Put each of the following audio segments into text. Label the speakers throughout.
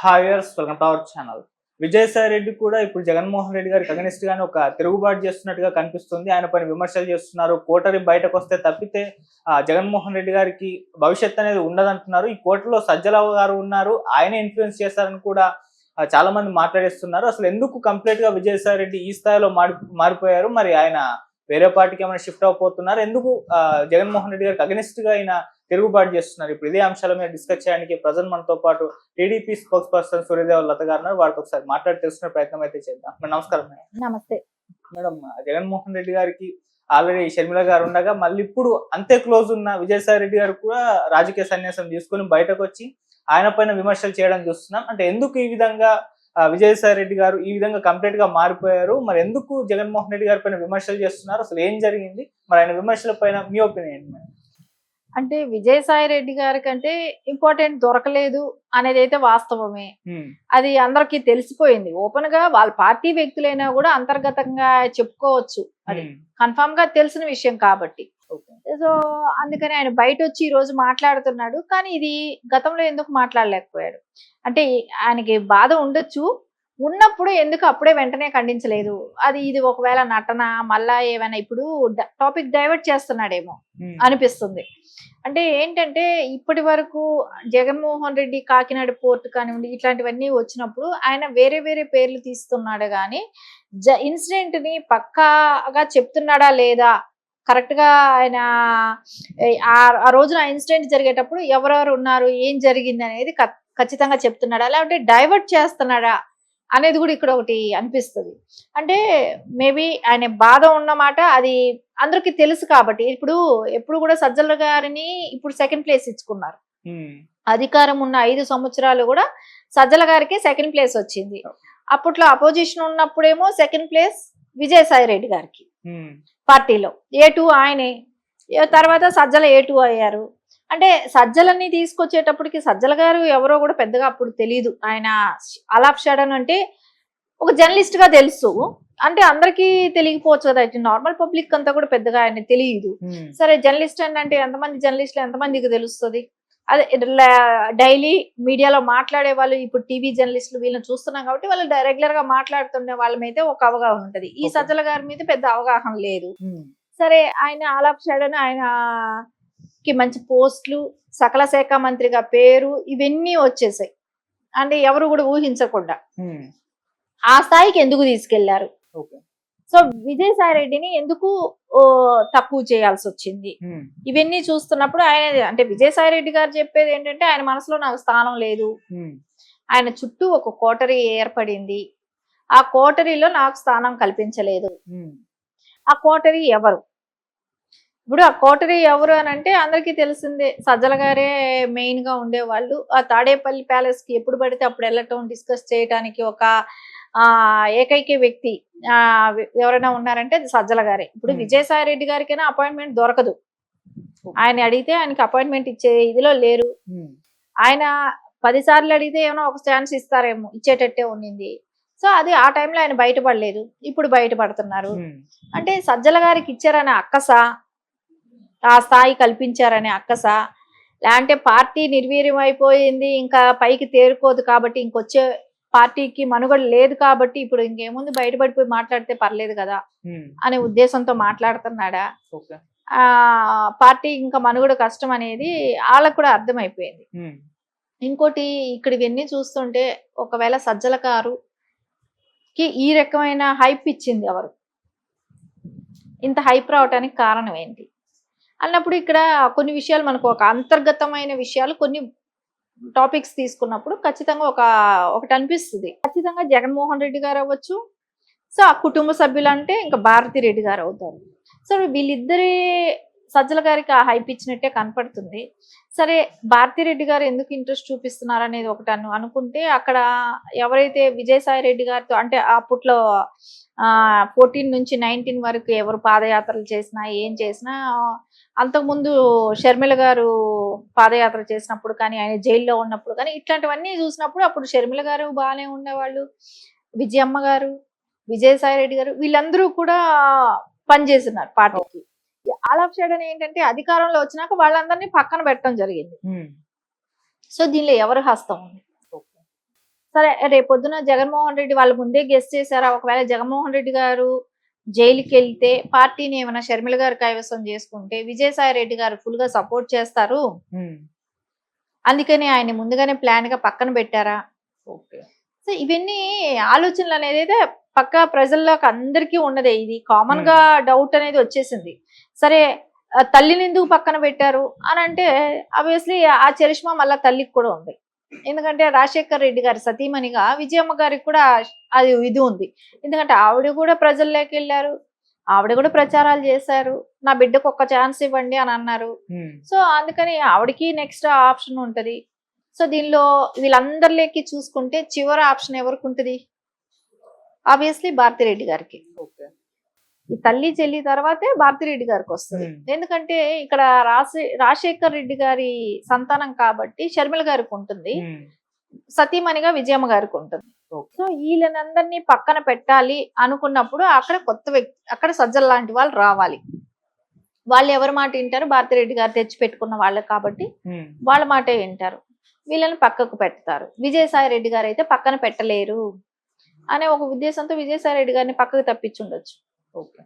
Speaker 1: Hi viewers, welcome to our channel. Vijayasai Reddy కూడా ఇప్పుడు జగన్మోహన్ రెడ్డి గారికి అగనిస్ట్ గానే ఒక తిరుగుబాటు చేస్తున్నట్టుగా కనిపిస్తుంది. ఆయన పైన విమర్శలు చేస్తున్నారు. కోటరి బయటకు వస్తే తప్పితే జగన్మోహన్ రెడ్డి గారికి భవిష్యత్ అనేది ఉండదంటున్నారు. ఈ కోటలో సజ్జల గారు ఉన్నారు, ఆయనే ఇన్ఫ్లుయెన్స్ చేస్తారని కూడా చాలా మంది మాట్లాడేస్తున్నారు. అసలు ఎందుకు కంప్లీట్ గా విజయసాయి రెడ్డి ఈ స్థాయిలో మారిపోయారు? మరి ఆయన వేరే పార్టీకి ఏమైనా షిఫ్ట్ అయిపోతున్నారు? ఎందుకు జగన్మోహన్ రెడ్డి గారికి అగనిస్ట్ గా ఆయన తిరుగుబాటు చేస్తున్నారు? ఇప్పుడు ఇదే అంశాల మీద డిస్కస్ చేయడానికి ప్రజెంట్ మనతో పాటు టీడీపీ స్పోక్స్ పర్సన్ సూర్యదేవ లత గారు ఉన్నారు. వారితో ఒకసారి మాట్లాడి తెలుసుకునే ప్రయత్నం అయితే చేద్దాం. మేడం నమస్కారం.
Speaker 2: నమస్తే
Speaker 1: మేడం, జగన్మోహన్ రెడ్డి గారికి ఆల్రెడీ షర్మిల గారు ఉండగా మళ్ళీ ఇప్పుడు అంతే క్లోజ్ ఉన్న విజయసాయి రెడ్డి గారు కూడా రాజకీయ సన్యాసం తీసుకుని బయటకు వచ్చి ఆయన పైన విమర్శలు చేయడం చూస్తున్నాం. అంటే ఎందుకు ఈ విధంగా విజయసాయి రెడ్డి గారు ఈ విధంగా కంప్లీట్ గా మారిపోయారు? మరి ఎందుకు జగన్మోహన్ రెడ్డి గారి పైన విమర్శలు చేస్తున్నారు? అసలు ఏం జరిగింది? మరి ఆయన విమర్శల పైన మీ ఒపీనియన్ ఏంటి?
Speaker 2: అంటే విజయసాయి రెడ్డి గారి కంటే ఇంపార్టెంట్ దొరకలేదు అనేది అయితే వాస్తవమే. అది అందరికి తెలిసిపోయింది. ఓపెన్ గా వాళ్ళ పార్టీ వ్యక్తులైనా కూడా అంతర్గతంగా చెప్పుకోవచ్చు. అది కన్ఫర్మ్ గా తెలిసిన విషయం కాబట్టి. సో అందుకని ఆయన బయట వచ్చి ఈ రోజు మాట్లాడుతున్నాడు. కానీ ఇది గతంలో ఎందుకు మాట్లాడలేకపోయాడు అంటే ఆయనకి బాధ ఉండొచ్చు, ఉన్నప్పుడు ఎందుకు అప్పుడే వెంటనే ఖండించలేదు? ఇది ఒకవేళ నటన మళ్ళా ఏమైనా ఇప్పుడు టాపిక్ డైవర్ట్ చేస్తున్నాడేమో అనిపిస్తుంది. అంటే ఏంటంటే ఇప్పటి వరకు జగన్మోహన్ రెడ్డి కాకినాడ పోర్ట్ కానివ్వండి ఇట్లాంటివన్నీ వచ్చినప్పుడు ఆయన వేరే వేరే పేర్లు తీస్తున్నాడు, కానీ ఇన్సిడెంట్ ని పక్కాగా చెప్తున్నాడా లేదా, కరెక్ట్ గా ఆయన ఆ రోజున ఇన్సిడెంట్ జరిగేటప్పుడు ఎవరెవరు ఉన్నారు, ఏం జరిగింది అనేది ఖచ్చితంగా చెప్తున్నాడా, లేకపోతే డైవర్ట్ చేస్తున్నాడా అనేది కూడా ఇక్కడ ఒకటి అనిపిస్తుంది. అంటే మేబీ ఆయన బాధ ఉన్నమాట అది అందరికి తెలుసు కాబట్టి. ఎప్పుడు కూడా సజ్జల గారిని ఇప్పుడు సెకండ్ ప్లేస్ ఇచ్చుకున్నారు. అధికారం ఉన్న 5 సంవత్సరాలు కూడా సజ్జల గారికి సెకండ్ ప్లేస్ వచ్చింది. అప్పట్లో అపోజిషన్ ఉన్నప్పుడేమో సెకండ్ ప్లేస్ విజయసాయి రెడ్డి గారికి పార్టీలో, A2 ఆయనే, తర్వాత సజ్జల A2 అయ్యారు. అంటే సజ్జలని తీసుకొచ్చేటప్పటికి సజ్జల గారు ఎవరో కూడా పెద్దగా అప్పుడు తెలియదు. ఆయన అలాప్ షడన్ అంటే ఒక జర్నలిస్ట్ గా తెలుసు, అంటే అందరికీ తెలియకపోవచ్చు కదా, నార్మల్ పబ్లిక్ అంతా కూడా పెద్దగా ఆయన తెలియదు. సరే జర్నలిస్ట్ అంటే ఎంతమంది జర్నలిస్టులు ఎంతమందికి తెలుస్తుంది? అదే డైలీ మీడియాలో మాట్లాడే వాళ్ళు, ఇప్పుడు టీవీ జర్నలిస్టులు వీళ్ళని చూస్తున్నాం కాబట్టి వాళ్ళు రెగ్యులర్ గా మాట్లాడుతుండే వాళ్ళ మీద ఒక అవగాహన ఉంటది. ఈ సజ్జల గారి మీద పెద్ద అవగాహన లేదు. సరే ఆయన అలాప్ షడన్ ఆయనకి మంచి పోస్టులు, సకల శాఖ మంత్రిగా పేరు, ఇవన్నీ వచ్చేసాయి. అంటే ఎవరు కూడా ఊహించకుండా ఆ స్థాయికి ఎందుకు తీసుకెళ్లారు? సో విజయసాయి రెడ్డిని ఎందుకు తక్కువ చేయాల్సి వచ్చింది? ఇవన్నీ చూస్తున్నప్పుడు ఆయన అంటే విజయసాయి రెడ్డి గారు చెప్పేది ఏంటంటే ఆయన మనసులో నాకు స్థానం లేదు, ఆయన చుట్టూ ఒక కోటరీ ఏర్పడింది, ఆ కోటరీలో నాకు స్థానం కల్పించలేదు. ఆ కోటరీ ఎవరు? ఇప్పుడు ఆ కోటరీ ఎవరు అని అంటే అందరికీ తెలిసిందే, సజ్జల గారే మెయిన్ గా ఉండేవాళ్ళు. ఆ తాడేపల్లి ప్యాలెస్ కి ఎప్పుడు పడితే అప్పుడు వెళ్ళటం, డిస్కస్ చేయడానికి ఒక ఏకైక వ్యక్తి ఎవరైనా ఉన్నారంటే అది సజ్జల గారే. ఇప్పుడు విజయసాయి రెడ్డి గారికైనా అపాయింట్మెంట్ దొరకదు. ఆయన అడిగితే ఆయనకి అపాయింట్మెంట్ ఇచ్చే ఇదిలో లేరు. ఆయన 10 సార్లు అడిగితే ఏమైనా ఒక ఛాన్స్ ఇస్తారేమో, ఇచ్చేటట్టే ఉండింది. సో అది ఆ టైంలో ఆయన బయటపడలేదు, ఇప్పుడు బయటపడుతున్నారు. అంటే సజ్జల గారికి ఇచ్చారనే అక్కసా, ఆ స్థాయి కల్పించారనే అక్కసా, లేదంటే పార్టీ నిర్వీర్యం అయిపోయింది ఇంకా పైకి తేరుకోదు కాబట్టి, ఇంకొచ్చే పార్టీకి మనుగడ లేదు కాబట్టి ఇప్పుడు ఇంకేముంది బయటపడిపోయి మాట్లాడితే పర్లేదు కదా అనే ఉద్దేశంతో మాట్లాడుతున్నాడా? పార్టీ ఇంకా మనుగడ కష్టం అనేది వాళ్ళకు కూడా అర్థమైపోయింది. ఇంకోటి ఇక్కడ ఇవన్నీ చూస్తుంటే ఒకవేళ సజ్జల గారుకి ఈ రకమైన హైప్ ఇచ్చింది ఎవరు, ఇంత హైప్ రావటానికి కారణం ఏంటి అన్నప్పుడు ఇక్కడ కొన్ని విషయాలు మనకు ఒక అంతర్గతమైన విషయాలు, కొన్ని టాపిక్స్ తీసుకున్నప్పుడు ఖచ్చితంగా ఒకటి అనిపిస్తుంది. ఖచ్చితంగా జగన్మోహన్ రెడ్డి గారు అవ్వచ్చు, సో ఆ కుటుంబ సభ్యులు అంటే ఇంకా భారతి రెడ్డి గారు అవుతారు. సో వీళ్ళిద్దరి సజ్జల గారికి ఆ హైప్ ఇచ్చినట్టే కనపడుతుంది. సరే భారతి రెడ్డి గారు ఎందుకు ఇంట్రెస్ట్ చూపిస్తున్నారు అనేది ఒకటి అనుకుంటే, అక్కడ ఎవరైతే విజయసాయి రెడ్డి గారితో అంటే అప్పట్లో 14 నుంచి 19 వరకు ఎవరు పాదయాత్రలు చేసినా ఏం చేసినా, అంతకుముందు షర్మిల గారు పాదయాత్ర చేసినప్పుడు కానీ, ఆయన జైల్లో ఉన్నప్పుడు కానీ, ఇట్లాంటివన్నీ చూసినప్పుడు అప్పుడు షర్మిల గారు బాగానే ఉండేవాళ్ళు, విజయమ్మ గారు, విజయసాయి రెడ్డి గారు వీళ్ళందరూ కూడా పనిచేస్తున్నారు పార్టీకి. ఆల్ ఆఫ్ సడన్ ఏంటంటే అధికారంలో వచ్చినాక వాళ్ళందరినీ పక్కన పెట్టడం జరిగింది. సో దీనిలో ఎవరి హస్తం ఉంది? సరే రేపొద్దున జగన్మోహన్ రెడ్డి వాళ్ళు ముందే గెస్ట్ చేశారా, ఒకవేళ జగన్మోహన్ రెడ్డి గారు జైలుకి వెళ్తే పార్టీని ఏమైనా షర్మిల గారు కైవసం చేసుకుంటే విజయసాయి రెడ్డి గారు ఫుల్ గా సపోర్ట్ చేస్తారు, అందుకని ఆయన ముందుగానే ప్లాన్ గా పక్కన పెట్టారా.
Speaker 1: ఓకే.
Speaker 2: సో ఇవన్నీ ఆలోచనలు అనేది అయితే పక్కా ప్రజల్లోకి అందరికీ ఉన్నదే, ఇది కామన్ గా డౌట్ అనేది వచ్చేసింది. సరే తల్లిని ఎందుకు పక్కన పెట్టారు అని అంటే ఆబ్వియస్లీ ఆ చరిష్మా మళ్ళా తల్లికి కూడా ఉంది. ఎందుకంటే రాజశేఖర్ రెడ్డి గారి సతీమణిగా విజయమ్మ గారికి కూడా అది ఇది ఉంది. ఎందుకంటే ఆవిడ కూడా ప్రజల్లోకి వెళ్ళారు, ఆవిడ కూడా ప్రచారాలు చేశారు, నా బిడ్డకు ఒక్క ఛాన్స్ ఇవ్వండి అని అన్నారు. సో అందుకని ఆవిడకి నెక్స్ట్ ఆప్షన్ ఉంటది. సో దీనిలో వీళ్ళందరిలోకి చూసుకుంటే చివరి ఆప్షన్ ఎవరికి ఉంటుంది, ఆబ్వియస్లీ భారతిరెడ్డి గారికి.
Speaker 1: ఓకే.
Speaker 2: ఈ తల్లి చెల్లి తర్వాతే భారతిరెడ్డి గారికి వస్తుంది. ఎందుకంటే ఇక్కడ రాజశేఖర్ రెడ్డి గారి సంతానం కాబట్టి షర్మిల గారికి ఉంటుంది, సతీమణిగా విజయమ్మ గారికి ఉంటుంది. సో వీళ్ళనందరినీ పక్కన పెట్టాలి అనుకున్నప్పుడు అక్కడ కొత్త వ్యక్తి, అక్కడ సజ్జల లాంటి వాళ్ళు రావాలి. వాళ్ళు ఎవరి మాట వింటారు, భారతిరెడ్డి గారు తెచ్చి పెట్టుకున్న వాళ్ళు కాబట్టి వాళ్ళ మాటే వింటారు, వీళ్ళని పక్కకు పెడతారు. విజయసాయి రెడ్డి గారు అయితే పక్కన పెట్టలేరు అనే ఒక ఉద్దేశంతో విజయసాయి రెడ్డి గారిని పక్కకు తప్పించుండొచ్చు.
Speaker 1: ఓకే.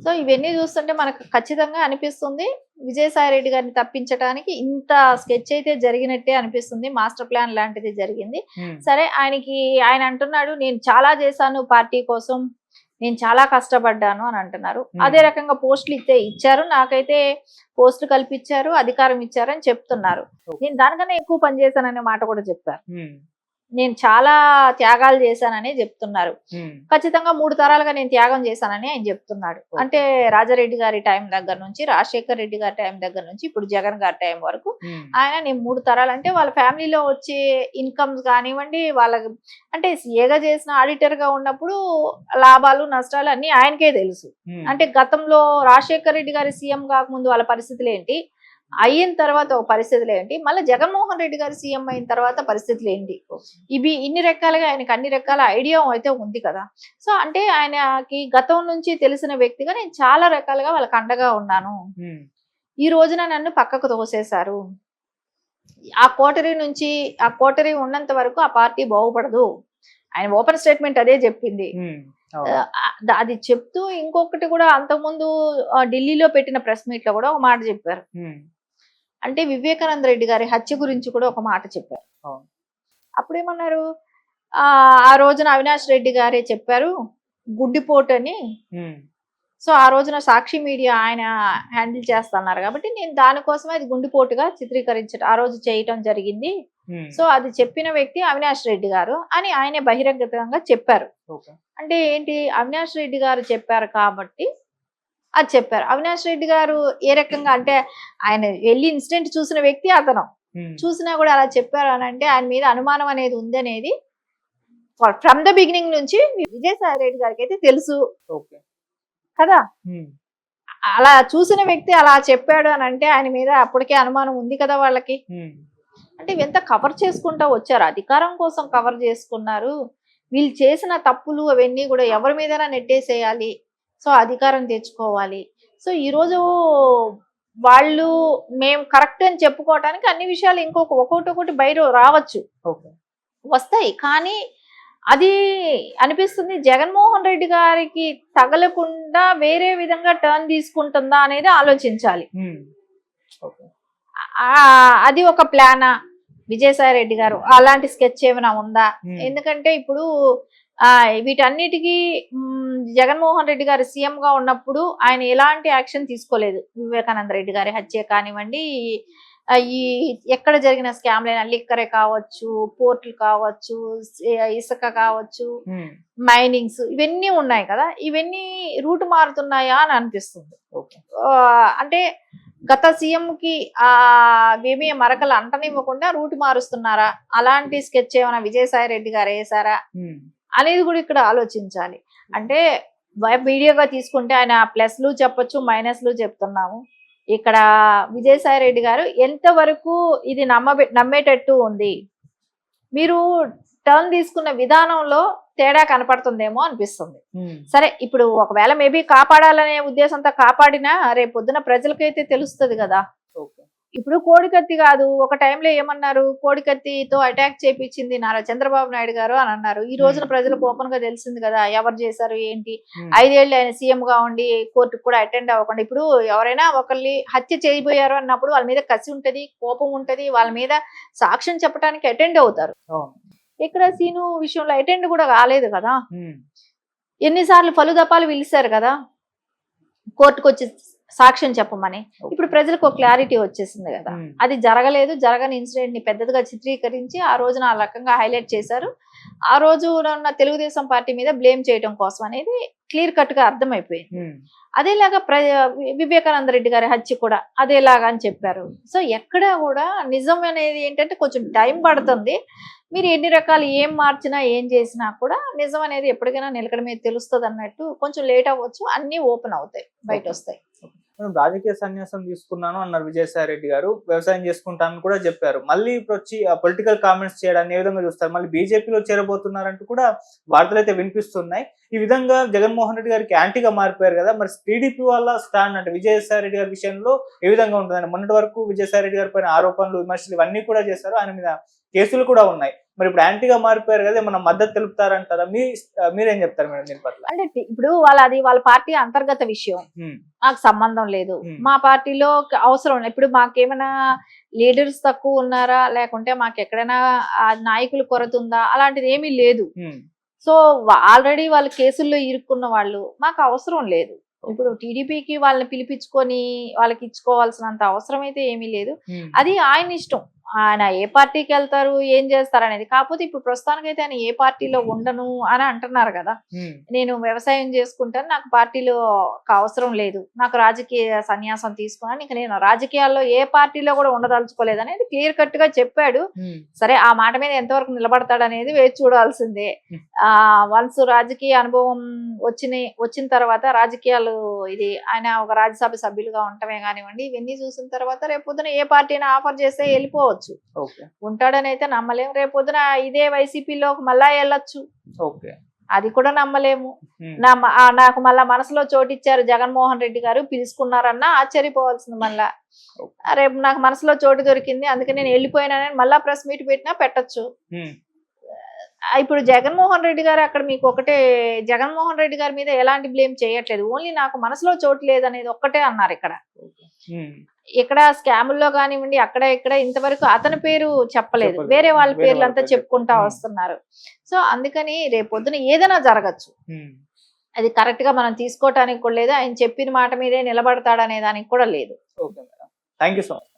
Speaker 2: సో ఇవన్నీ చూస్తుంటే మనకు ఖచ్చితంగా అనిపిస్తుంది విజయసాయి రెడ్డి గారిని తప్పించడానికి ఇంత స్కెచ్ అయితే జరిగినట్టే అనిపిస్తుంది, మాస్టర్ ప్లాన్ లాంటిది జరిగింది. సరే ఆయన అంటున్నాడు నేను చాలా చేశాను పార్టీ కోసం, నేను చాలా కష్టపడ్డాను అని అంటున్నారు. అదే రకంగా పోస్టులు ఇచ్చారు, నాకైతే పోస్టులు కల్పించారు, అధికారం ఇచ్చారు అని చెప్తున్నారు. నేను దానికన్నా ఎక్కువ పనిచేశాననే మాట కూడా చెప్పారు. నేను చాలా త్యాగాలు చేశానని చెప్తున్నారు. ఖచ్చితంగా 3 తరాలుగా నేను త్యాగం చేశానని ఆయన చెప్తున్నాడు. అంటే రాజారెడ్డి గారి టైం దగ్గర నుంచి, రాజశేఖర్ రెడ్డి గారి టైం దగ్గర నుంచి ఇప్పుడు జగన్ గారి టైం వరకు ఆయన నేను 3 తరాలు అంటే వాళ్ళ ఫ్యామిలీలో వచ్చే ఇన్కమ్స్ కానివ్వండి, వాళ్ళకి అంటే సీఏగా చేసిన ఆడిటర్ గా ఉన్నప్పుడు లాభాలు నష్టాలు అన్ని ఆయనకే తెలుసు. అంటే గతంలో రాజశేఖర్ రెడ్డి గారి సీఎం కాకముందు వాళ్ళ పరిస్థితులు ఏంటి, అయిన తర్వాత ఒక పరిస్థితులు ఏంటి, మళ్ళీ జగన్మోహన్ రెడ్డి గారు సీఎం అయిన తర్వాత పరిస్థితులు ఏంటి, ఇవి ఇన్ని రకాలుగా ఆయనకి అన్ని రకాల ఐడియా అయితే ఉంది కదా. సో అంటే ఆయనకి గతం నుంచి తెలిసిన వ్యక్తిగా నేను చాలా రకాలుగా వాళ్ళకి అండగా ఉన్నాను, ఈ రోజున నన్ను పక్కకు తోసేశారు, ఆ కోటరీ ఉన్నంత వరకు ఆ పార్టీ బాగుపడదు, ఆయన ఓపెన్ స్టేట్మెంట్ అదే చెప్పింది. అది చెప్తూ ఇంకొకటి కూడా అంతకుముందు ఢిల్లీలో పెట్టిన ప్రెస్ మీట్ లో కూడా ఒక మాట చెప్పారు. అంటే వివేకానంద రెడ్డి గారి హత్య గురించి కూడా ఒక మాట చెప్పారు. అప్పుడేమన్నారు, ఆ రోజున అవినాష్ రెడ్డి గారే చెప్పారు గుడ్డిపోటు అని. సో ఆ రోజున సాక్షి మీడియా ఆయన హ్యాండిల్ చేస్తున్నారు కాబట్టి నేను దానికోసమే అది గుండెపోటుగా ఆ రోజు చేయటం జరిగింది. సో అది చెప్పిన వ్యక్తి అవినాష్ రెడ్డి గారు అని ఆయన బహిరంగతంగా చెప్పారు. అంటే ఏంటి, అవినాష్ రెడ్డి గారు చెప్పారు కాబట్టి అది చెప్పారు. అవినాష్ రెడ్డి గారు ఏ రకంగా అంటే ఆయన వెళ్ళి ఇన్సిడెంట్ చూసిన వ్యక్తి అతను, చూసినా కూడా అలా చెప్పారు అని అంటే ఆయన మీద అనుమానం అనేది ఉంది అనేది ఫ్రమ్ ద బిగినింగ్ నుంచి విజయసాయి రెడ్డి గారికి అయితే తెలుసు కదా. అలా చూసిన వ్యక్తి అలా చెప్పాడు అని అంటే ఆయన మీద అప్పటికే అనుమానం ఉంది కదా వాళ్ళకి. అంటే ఎంత కవర్ చేసుకుంటా వచ్చారు, అధికారం కోసం కవర్ చేసుకున్నారు. వీళ్ళు చేసిన తప్పులు అవన్నీ కూడా ఎవరి మీదైనా నెట్టేసేయాలి, సో అధికారం తెచ్చుకోవాలి. సో ఈరోజు వాళ్ళు మేము కరెక్ట్ అని చెప్పుకోవటానికి అన్ని విషయాలు ఒక్కొక్కటి బయట రావచ్చు, వస్తాయి. కానీ అది అనిపిస్తుంది జగన్మోహన్ రెడ్డి గారికి తగలకుండా వేరే విధంగా టర్న్ తీసుకుంటుందా అనేది ఆలోచించాలి. అది ఒక ప్లానా విజయసాయి రెడ్డి గారు, అలాంటి స్కెచ్ ఏమైనా ఉందా? ఎందుకంటే ఇప్పుడు వీటన్నిటికీ జగన్మోహన్ రెడ్డి గారు సీఎం గా ఉన్నప్పుడు ఆయన ఎలాంటి యాక్షన్ తీసుకోలేదు. వివేకానంద రెడ్డి గారి హత్య కానివ్వండి, ఈ ఎక్కడ జరిగిన స్కామ్లైనా లిక్కరే కావచ్చు, పోర్టులు కావచ్చు, ఇసుక కావచ్చు, మైనింగ్స్ ఇవన్నీ ఉన్నాయి కదా, ఇవన్నీ రూట్ మారుతున్నాయా అని అనిపిస్తుంది. అంటే గత సీఎం కి ఏమీ మరకలు అంటనివ్వకుండా రూట్ మారుస్తున్నారా, అలాంటి స్కెచ్ ఏమైనా విజయసాయి రెడ్డి గారు వేసారా అనేది కూడా ఇక్కడ ఆలోచించాలి. అంటే వీడియోగా తీసుకుంటే ఆయన ప్లస్లు చెప్పొచ్చు, మైనస్లు చెప్తున్నాము. ఇక్కడ విజయసాయి రెడ్డి గారు ఎంతవరకు ఇది నమ్మేటట్టు ఉంది, మీరు టర్న్ తీసుకున్న విధానంలో తేడా కనపడుతుందేమో అనిపిస్తుంది. సరే ఇప్పుడు ఒకవేళ మేబీ కాపాడాలనే ఉద్దేశంతో కాపాడినా రేపు పొద్దున ప్రజలకైతే తెలుస్తుంది కదా. ఇప్పుడు కోడికత్తి కాదు, ఒక టైంలో ఏమన్నారు, కోడికత్తితో అటాక్ చేపించింది నారా చంద్రబాబు నాయుడు గారు అని అన్నారు. ఈ రోజున ప్రజలకు ఓపెన్ గా తెలిసింది కదా ఎవరు చేశారు ఏంటి. 5 ఏళ్ళు ఆయన సీఎం గా ఉండి కోర్టుకు కూడా అటెండ్ అవ్వకుండా, ఇప్పుడు ఎవరైనా ఒకరిని హత్య చేయబోయారు అన్నప్పుడు వాళ్ళ మీద కసి ఉంటది, కోపం ఉంటది, వాళ్ళ మీద సాక్ష్యం చెప్పడానికి అటెండ్ అవుతారు. ఇక్కడ సీను విషయంలో అటెండ్ కూడా కాలేదు కదా. ఎన్నిసార్లు పలుదపాలు పిలిచారు కదా కోర్టుకు వచ్చి సాక్ష్యం చెప్పమని. ఇప్పుడు ప్రజలకు ఒక క్లారిటీ వచ్చేసింది కదా, అది జరగలేదు, జరగని ఇన్సిడెంట్ ని పెద్దదిగా చిత్రీకరించి ఆ రోజున ఆ రకంగా హైలైట్ చేశారు. ఆ రోజు ఉన్న తెలుగుదేశం పార్టీ మీద బ్లేమ్ చేయడం కోసం అనేది క్లియర్ కట్ గా అర్థమైపోయింది. అదేలాగా వివేకానంద రెడ్డి గారి హత్య కూడా అదేలాగా అని చెప్పారు. సో ఎక్కడా కూడా నిజం అనేది ఏంటంటే కొంచెం టైం పడుతుంది. మీరు ఎన్ని రకాలు ఏం మార్చినా ఏం చేసినా కూడా నిజం అనేది ఎప్పటికైనా నిలకడ మీద తెలుస్తుంది అన్నట్టు. కొంచెం లేట్ అవ్వచ్చు, అన్ని ఓపెన్ అవుతాయి, బయట వస్తాయి.
Speaker 1: మనం రాజకీయ సన్యాసం తీసుకున్నాను అన్నారు విజయసాయి రెడ్డి గారు, వ్యవసాయం చేసుకుంటానని కూడా చెప్పారు. మళ్ళీ ఇప్పుడు వచ్చి పొలిటికల్ కామెంట్స్ చేయడాన్ని ఏ విధంగా చూస్తారు? మళ్ళీ బీజేపీలో చేరబోతున్నారంటూ కూడా వార్తలు అయితే వినిపిస్తున్నాయి. ఈ విధంగా జగన్మోహన్ రెడ్డి గారికి యాంటీగా మారిపోయారు కదా, మరి టీడీపీ వాళ్ళ స్టాండ్ అంటే విజయసాయి రెడ్డి గారి విషయంలో ఏ విధంగా ఉంటుందని? మొన్నటి వరకు విజయసాయి రెడ్డి గారి పైన ఆరోపణలు, విమర్శలు ఇవన్నీ కూడా చేశారు, ఆయన మీద కేసులు కూడా ఉన్నాయి. మరి ఇప్పుడు యాంటీగా మారిపోయారు కదా, మన మద్దతు తెలుపుతారంటారా? మీరేం చెప్తారు మేడం దీని పట్ల?
Speaker 2: అంటే ఇప్పుడు వాళ్ళ పార్టీ అంతర్గత విషయం, నాకు సంబంధం లేదు. మా పార్టీలో అవసరం లేదు. ఇప్పుడు మాకేమైనా లీడర్స్ తక్కువ ఉన్నారా, లేకుంటే మాకు ఎక్కడైనా నాయకులు కొరత ఉందా, అలాంటిది ఏమీ లేదు. సో ఆల్రెడీ వాళ్ళు కేసుల్లో ఇరుక్కున్న వాళ్ళు, మాకు అవసరం లేదు. ఇప్పుడు టీడీపీకి వాళ్ళని పిలిపించుకొని వాళ్ళకి ఇచ్చుకోవాల్సినంత అవసరం అయితే ఏమీ లేదు. అది ఆయన ఇష్టం, ఆయన ఏ పార్టీకి వెళ్తారు, ఏం చేస్తారు అనేది. కాకపోతే ఇప్పుడు ప్రస్తుతానికైతే ఆయన ఏ పార్టీలో ఉండను అని అంటున్నారు కదా. నేను వ్యవసాయం చేసుకుంటాను, నాకు పార్టీలో అవసరం లేదు, నాకు రాజకీయ సన్యాసం తీసుకున్నాను, ఇంకా నేను రాజకీయాల్లో ఏ పార్టీలో కూడా ఉండదలుచుకోలేదు అనేది క్లియర్ కట్ గా చెప్పాడు. సరే, ఆ మాట మీద ఎంతవరకు నిలబడతాడు అనేది వేచి చూడాల్సిందే. వన్స్ రాజకీయ అనుభవం వచ్చిన తర్వాత రాజకీయాలు ఇది ఆయన ఒక రాజ్యసభ సభ్యులుగా ఉండటమే కానివ్వండి, ఇవన్నీ చూసిన తర్వాత రేపొద్దున ఏ పార్టీని ఆఫర్ చేస్తే వెళ్ళిపోవచ్చు. ఉంటాడని అయితే నమ్మలేము. రేపొద్దున ఇదే వైసీపీలోకి మళ్ళా వెళ్ళొచ్చు, అది కూడా నమ్మలేము. నాకు మళ్ళా మనసులో చోటిచ్చారు జగన్మోహన్ రెడ్డి గారు, పిలుచుకున్నారన్నా ఆశ్చర్యపోవాల్సింది. మళ్ళా రేపు నాకు మనసులో చోటు దొరికింది అందుకే నేను వెళ్ళిపోయినానని మళ్ళా ప్రెస్ మీట్ పెట్టినా పెట్టచ్చు. ఇప్పుడు జగన్మోహన్ రెడ్డి గారు అక్కడ మీకు ఒకటే, జగన్మోహన్ రెడ్డి గారి మీద ఎలాంటి బ్లేమ్ చేయట్లేదు, ఓన్లీ నాకు మనసులో చోటు లేదనేది ఒక్కటే అన్నారు. ఇక్కడ స్కాముల్లో కానివ్వండి, అక్కడ ఇక్కడ ఇంతవరకు అతని పేరు చెప్పలేదు, వేరే వాళ్ళ పేర్లు అంతా చెప్పుకుంటా వస్తున్నారు. సో అందుకని రేపొద్దున ఏదైనా జరగచ్చు, అది కరెక్ట్ గా మనం తీసుకోవటానికి కూడా లేదు. ఆయన చెప్పిన మాట మీదే నిలబడతాడనే దానికి కూడా లేదు.
Speaker 1: Thank you so much.